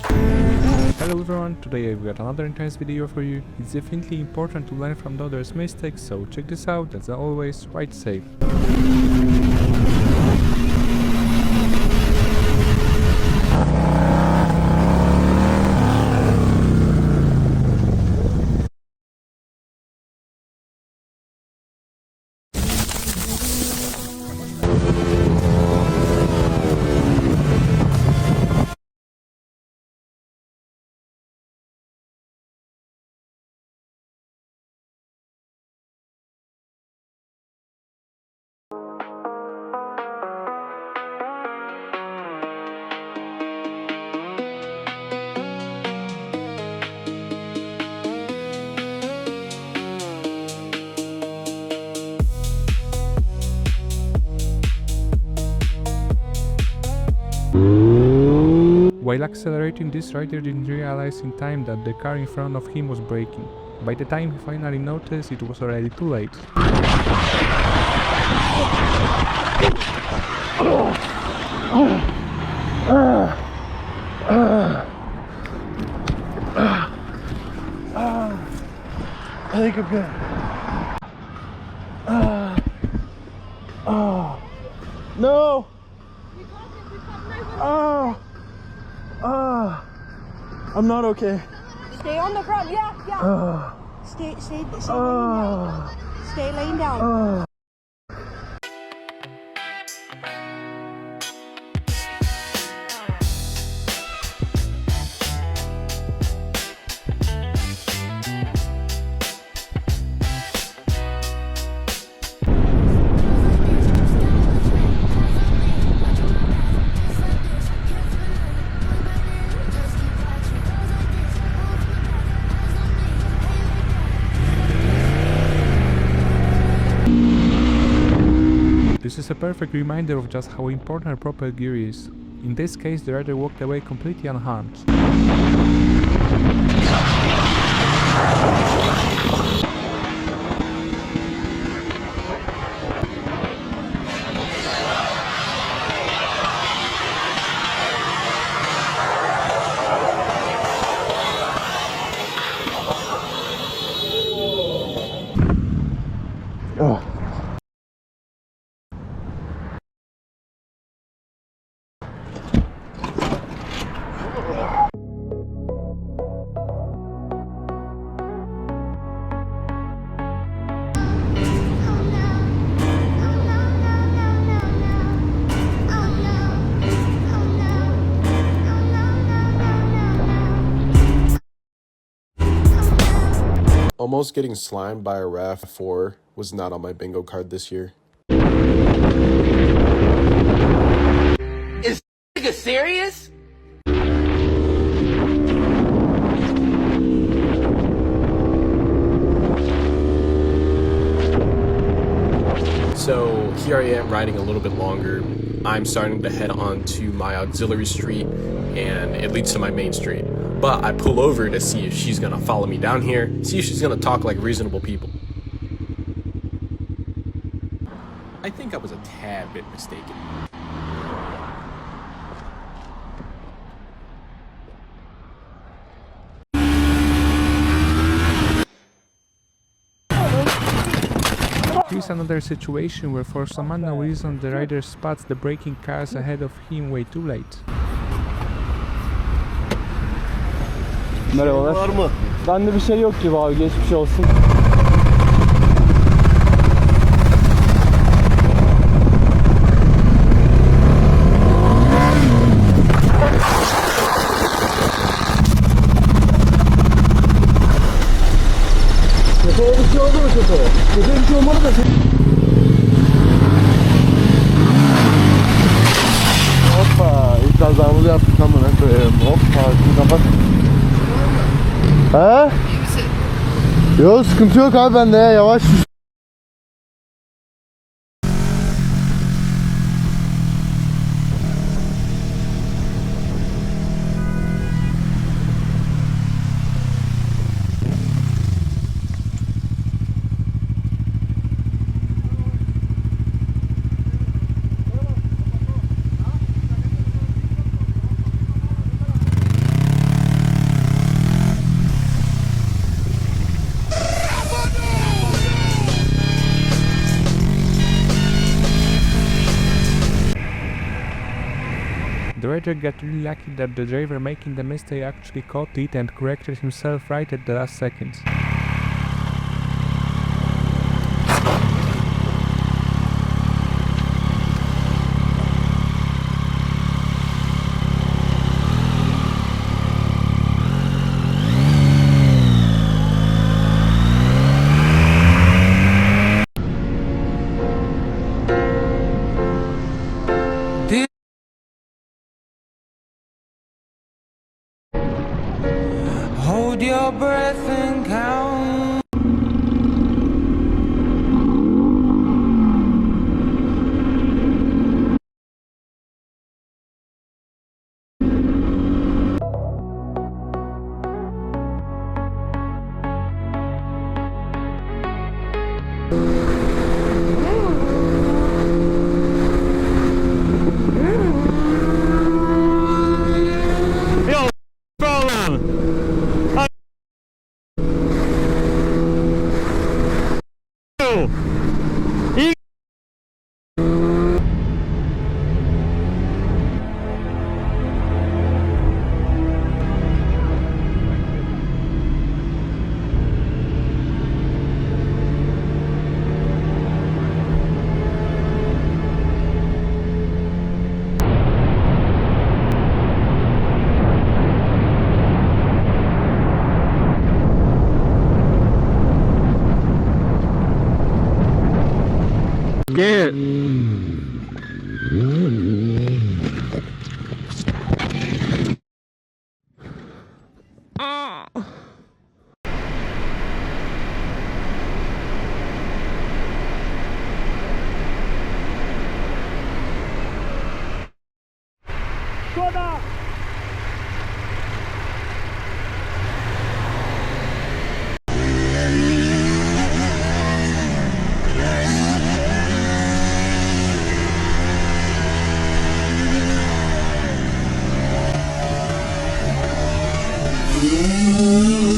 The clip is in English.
Hello everyone, today I've got another intense video for you. It's definitely important to learn from the others' mistakes, so check this out. As always, ride safe. While accelerating, this rider didn't realize in time that the car in front of him was braking. By the time he finally noticed, it was already too late. I think I'm good. No! I'm not okay. Stay on the ground, yeah. Stay laying down. Stay laying down. This is a perfect reminder of just how important proper gear is. In this case, the rider walked away completely unharmed. Almost getting slimed by a RAV4 was not on my bingo card this year. Is nigga serious? So here I am riding a little bit longer. I'm starting to head on to my auxiliary street and it leads to my main street. But I pull over to see if she's gonna follow me down here, see if she's gonna talk like reasonable people. I think I was a tad bit mistaken. Here's another situation where for some unknown reason the rider spots the braking cars ahead of him way too late. Merhabalar. Var mı? Bende bir şey yok gibi abi, geçmiş olsun. Köpeğe bir şey oldu mu köpeğe? Köpeğe bir şey olmadı da... Hoppa! İlk kazamızı yaptık amına koyayım. Hoppa! Şimdi kapat. He? Yok, sıkıntı yok abi, bende ya, yavaş. operator got really lucky that the driver making the mistake actually caught it and corrected himself right at the last seconds. Hold your breath and count. Yo, problem. Get Ooh.